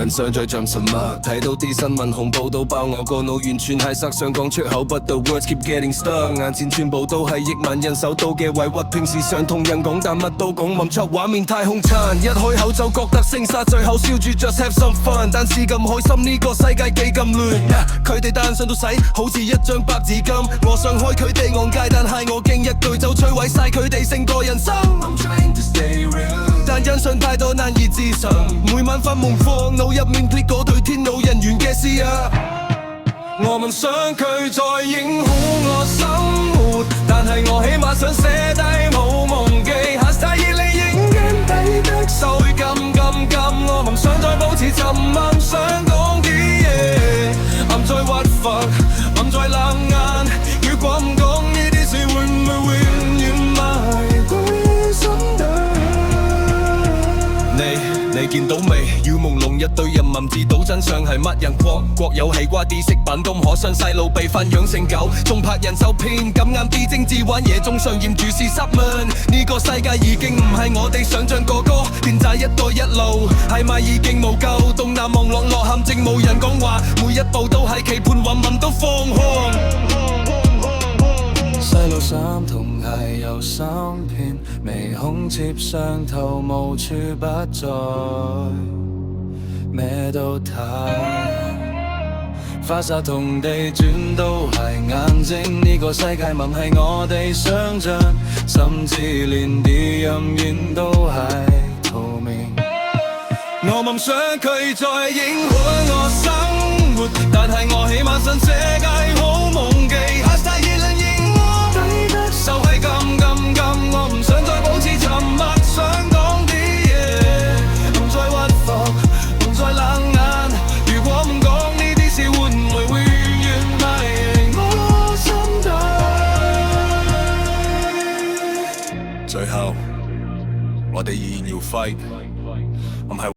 人想再像什麼？睇到啲新聞恐怖到爆我個腦，完全係塞想講出口，but the words keep getting stuck。眼前全部都係億萬人受到嘅委屈，平時想同人講，但乜都講唔出，畫面太兇殘，一開口就覺得聲沙，最後笑住 just have some fun。但是咁開心呢個世界幾咁亂，佢哋單身到死，好似一張白紙巾。我想開佢哋按戒，但係我驚一句就摧毀晒佢哋成個人生。I'm trying to stay real， 但欣賞太多難以置信，每晚發夢放腦入面 click 嗰對天怒人怨嘅事啊！我夢想佢再影好我生活，但係我起碼想寫低冇忘記。hashtag 以你影鏡底的手撳，我夢想再保持沉默，想講啲嘢。I'm 在屈服，I'm 在冷眼，如果唔講呢啲事，會唔會永遠埋歸心底？你見到未？要朦朧一堆人民知道真相係乜人？國有氣瓜啲食品咁可信，細路被分養成狗，仲拍人手片，咁啱啲政治玩嘢，仲上演住事實問。呢個世界已經唔係我哋想象個個，電債一帶一路係咪已經無救？東南望落陷阱冇人講話，每一步都係期盼混混都放空。細路衫同鞋有三片，眉孔貼上頭無處不在，咩都睇，花灑同地轉都係眼睛，呢個世界唔係我哋想象，甚至連啲陰影都係圖面。我夢想佢再影響我生活，但係我起碼想寫低好夢記。hashtag 熱戀影我抵得手係撳，我唔想再保持沉默，想講啲嘢，唔再屈服，唔再冷眼。如果唔講呢啲事，會唔會永遠迷我心底？最後，我哋依然要 fight，唔係